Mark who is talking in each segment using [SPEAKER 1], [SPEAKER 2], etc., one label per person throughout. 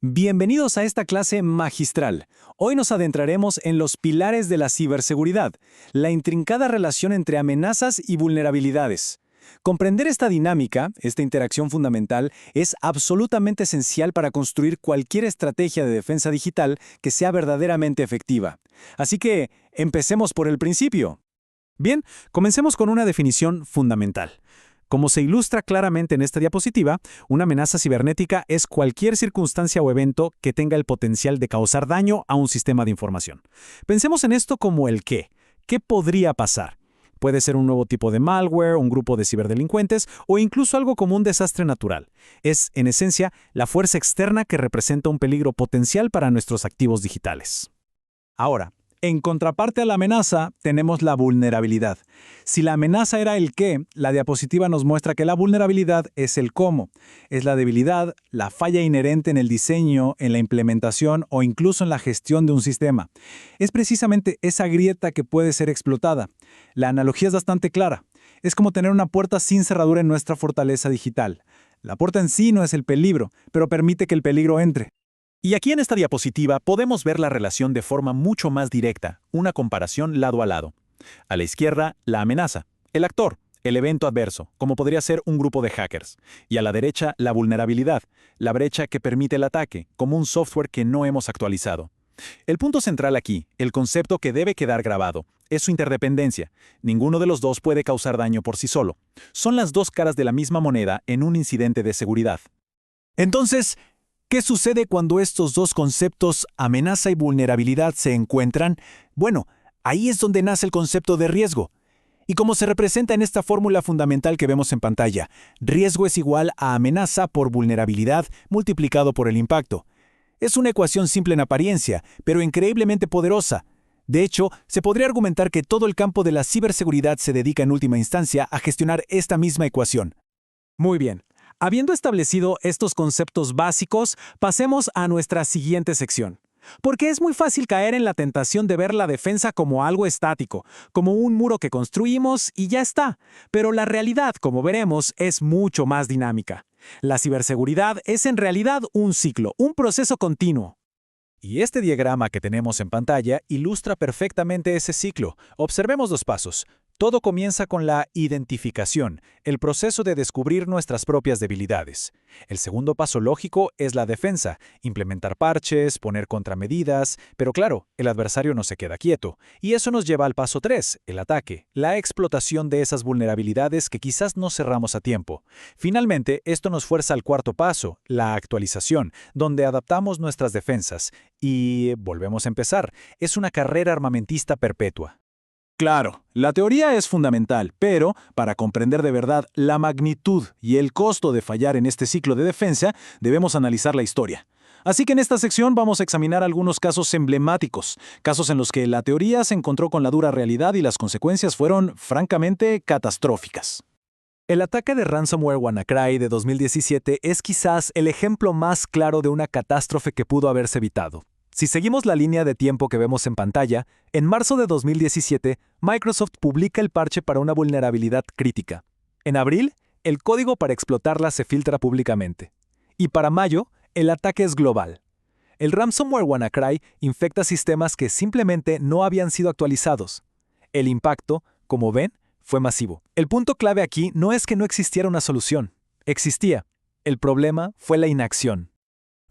[SPEAKER 1] Bienvenidos a esta clase magistral. Hoy nos adentraremos en los pilares de la ciberseguridad, la intrincada relación entre amenazas y vulnerabilidades. Comprender esta dinámica, esta interacción fundamental, es absolutamente esencial para construir cualquier estrategia de defensa digital que sea verdaderamente efectiva. Así que, empecemos por el principio. Bien, comencemos con una definición fundamental. Como se ilustra claramente en esta diapositiva, una amenaza cibernética es cualquier circunstancia o evento que tenga el potencial de causar daño a un sistema de información. Pensemos en esto como el qué. ¿Qué podría pasar? Puede ser un nuevo tipo de malware, un grupo de ciberdelincuentes o incluso algo como un desastre natural. Es, en esencia, la fuerza externa que representa un peligro potencial para nuestros activos digitales. Ahora, en contraparte a la amenaza, tenemos la vulnerabilidad. Si la amenaza era el qué, la diapositiva nos muestra que la vulnerabilidad es el cómo. Es la debilidad, la falla inherente en el diseño, en la implementación o incluso en la gestión de un sistema. Es precisamente esa grieta que puede ser explotada. La analogía es bastante clara. Es como tener una puerta sin cerradura en nuestra fortaleza digital. La puerta en sí no es el peligro, pero permite que el peligro entre.
[SPEAKER 2] Y aquí en esta diapositiva podemos ver la relación de forma mucho más directa, una comparación lado a lado. A la izquierda, la amenaza, el actor, el evento adverso, como podría ser un grupo de hackers. Y a la derecha, la vulnerabilidad, la brecha que permite el ataque, como un software que no hemos actualizado. El punto central aquí, el concepto que debe quedar grabado, es su interdependencia. Ninguno de los dos puede causar daño por sí solo. Son las dos caras de la misma moneda en un incidente de seguridad.
[SPEAKER 1] Entonces, ¿qué sucede cuando estos dos conceptos, amenaza y vulnerabilidad, se encuentran? Bueno, ahí es donde nace el concepto de riesgo. Y como se representa en esta fórmula fundamental que vemos en pantalla, riesgo es igual a amenaza por vulnerabilidad multiplicado por el impacto. Es una ecuación simple en apariencia, pero increíblemente poderosa. De hecho, se podría argumentar que todo el campo de la ciberseguridad se dedica en última instancia a gestionar esta misma ecuación. Muy bien. Habiendo establecido estos conceptos básicos, pasemos a nuestra siguiente sección. Porque es muy fácil caer en la tentación de ver la defensa como algo estático, como un muro que construimos y ya está. Pero la realidad, como veremos, es mucho más dinámica. La ciberseguridad es en realidad un ciclo, un proceso continuo.
[SPEAKER 2] Y este diagrama que tenemos en pantalla ilustra perfectamente ese ciclo. Observemos dos pasos. Todo comienza con la identificación, el proceso de descubrir nuestras propias debilidades. El segundo paso lógico es la defensa, implementar parches, poner contramedidas, pero claro, el adversario no se queda quieto. Y eso nos lleva al paso 3, el ataque, la explotación de esas vulnerabilidades que quizás no cerramos a tiempo. Finalmente, esto nos fuerza al cuarto paso, la actualización, donde adaptamos nuestras defensas. Y volvemos a empezar, es una carrera armamentista perpetua.
[SPEAKER 1] Claro, la teoría es fundamental, pero para comprender de verdad la magnitud y el costo de fallar en este ciclo de defensa, debemos analizar la historia. Así que en esta sección vamos a examinar algunos casos emblemáticos, casos en los que la teoría se encontró con la dura realidad y las consecuencias fueron, francamente, catastróficas. El ataque de ransomware WannaCry de 2017 es quizás el ejemplo más claro de una catástrofe que pudo haberse evitado. Si seguimos la línea de tiempo que vemos en pantalla, en marzo de 2017, Microsoft publica el parche para una vulnerabilidad crítica. En abril, el código para explotarla se filtra públicamente. Y para mayo, el ataque es global. El ransomware WannaCry infecta sistemas que simplemente no habían sido actualizados. El impacto, como ven, fue masivo. El punto clave aquí no es que no existiera una solución. Existía. El problema fue la inacción.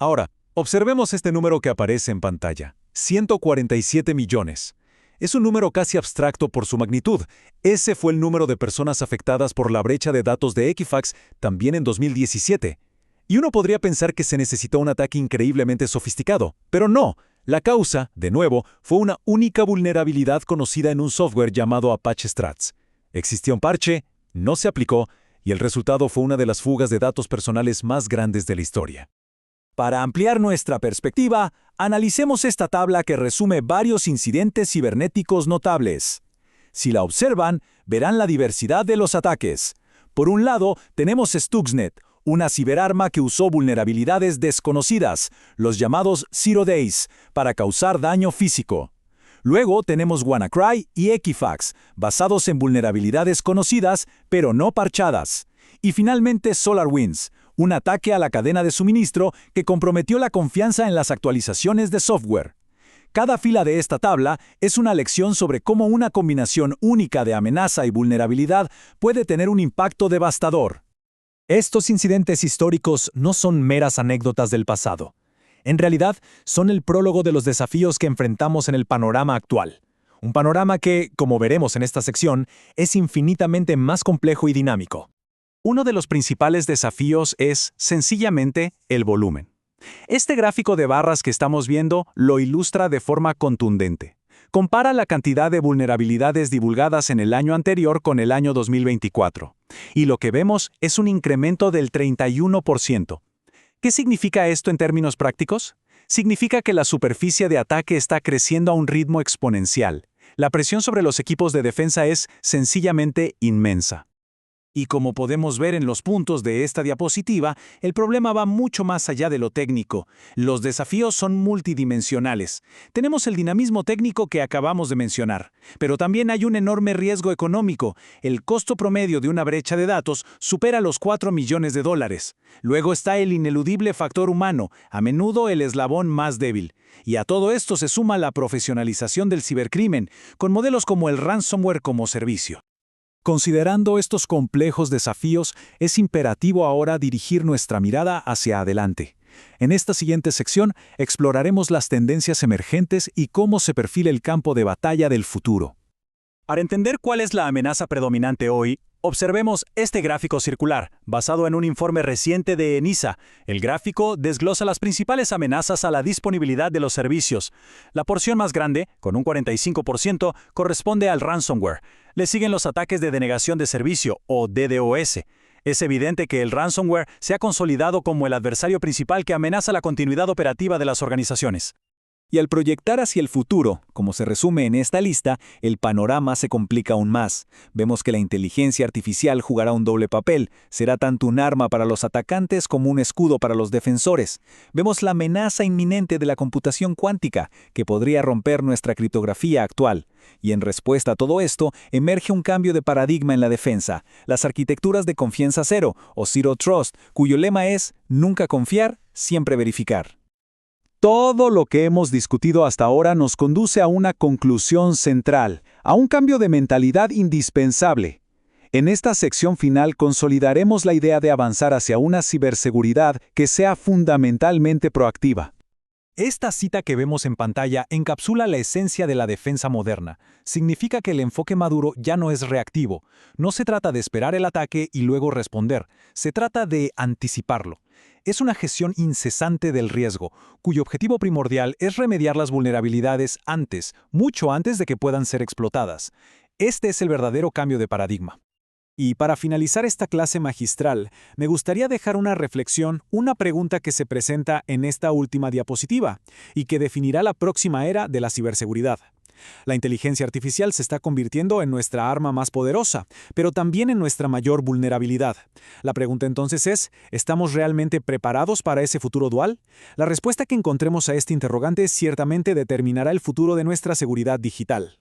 [SPEAKER 2] Ahora, observemos este número que aparece en pantalla, 147 millones. Es un número casi abstracto por su magnitud. Ese fue el número de personas afectadas por la brecha de datos de Equifax también en 2017. Y uno podría pensar que se necesitó un ataque increíblemente sofisticado, pero no. La causa, de nuevo, fue una única vulnerabilidad conocida en un software llamado Apache Struts. Existía un parche, no se aplicó, y el resultado fue una de las fugas de datos personales más grandes de la historia.
[SPEAKER 1] Para ampliar nuestra perspectiva, analicemos esta tabla que resume varios incidentes cibernéticos notables. Si la observan, verán la diversidad de los ataques. Por un lado, tenemos Stuxnet, una ciberarma que usó vulnerabilidades desconocidas, los llamados Zero Days, para causar daño físico. Luego tenemos WannaCry y Equifax, basados en vulnerabilidades conocidas, pero no parchadas. Y finalmente SolarWinds, un ataque a la cadena de suministro que comprometió la confianza en las actualizaciones de software. Cada fila de esta tabla es una lección sobre cómo una combinación única de amenaza y vulnerabilidad puede tener un impacto devastador. Estos incidentes históricos no son meras anécdotas del pasado. En realidad, son el prólogo de los desafíos que enfrentamos en el panorama actual. Un panorama que, como veremos en esta sección, es infinitamente más complejo y dinámico. Uno de los principales desafíos es, sencillamente, el volumen. Este gráfico de barras que estamos viendo lo ilustra de forma contundente. Compara la cantidad de vulnerabilidades divulgadas en el año anterior con el año 2024. Y lo que vemos es un incremento del 31%. ¿Qué significa esto en términos prácticos? Significa que la superficie de ataque está creciendo a un ritmo exponencial. La presión sobre los equipos de defensa es sencillamente inmensa. Y como podemos ver en los puntos de esta diapositiva, el problema va mucho más allá de lo técnico. Los desafíos son multidimensionales. Tenemos el dinamismo técnico que acabamos de mencionar, pero también hay un enorme riesgo económico. El costo promedio de una brecha de datos supera los $4 millones. Luego está el ineludible factor humano, a menudo el eslabón más débil. Y a todo esto se suma la profesionalización del cibercrimen, con modelos como el ransomware como servicio. Considerando estos complejos desafíos, es imperativo ahora dirigir nuestra mirada hacia adelante. En esta siguiente sección exploraremos las tendencias emergentes y cómo se perfila el campo de batalla del futuro. Para entender cuál es la amenaza predominante hoy, observemos este gráfico circular, basado en un informe reciente de ENISA. El gráfico desglosa las principales amenazas a la disponibilidad de los servicios. La porción más grande, con un 45%, corresponde al ransomware. Le siguen los ataques de denegación de servicio, o DDoS. Es evidente que el ransomware se ha consolidado como el adversario principal que amenaza la continuidad operativa de las organizaciones. Y al proyectar hacia el futuro, como se resume en esta lista, el panorama se complica aún más. Vemos que la inteligencia artificial jugará un doble papel. Será tanto un arma para los atacantes como un escudo para los defensores. Vemos la amenaza inminente de la computación cuántica, que podría romper nuestra criptografía actual. Y en respuesta a todo esto, emerge un cambio de paradigma en la defensa. Las arquitecturas de confianza cero, o Zero Trust, cuyo lema es nunca confiar, siempre verificar. Todo lo que hemos discutido hasta ahora nos conduce a una conclusión central, a un cambio de mentalidad indispensable. En esta sección final consolidaremos la idea de avanzar hacia una ciberseguridad que sea fundamentalmente proactiva. Esta cita que vemos en pantalla encapsula la esencia de la defensa moderna. Significa que el enfoque maduro ya no es reactivo. No se trata de esperar el ataque y luego responder. Se trata de anticiparlo. Es una gestión incesante del riesgo, cuyo objetivo primordial es remediar las vulnerabilidades antes, mucho antes de que puedan ser explotadas. Este es el verdadero cambio de paradigma. Y para finalizar esta clase magistral, me gustaría dejar una reflexión, una pregunta que se presenta en esta última diapositiva, y que definirá la próxima era de la ciberseguridad. La inteligencia artificial se está convirtiendo en nuestra arma más poderosa, pero también en nuestra mayor vulnerabilidad. La pregunta entonces es, ¿estamos realmente preparados para ese futuro dual? La respuesta que encontremos a este interrogante ciertamente determinará el futuro de nuestra seguridad digital.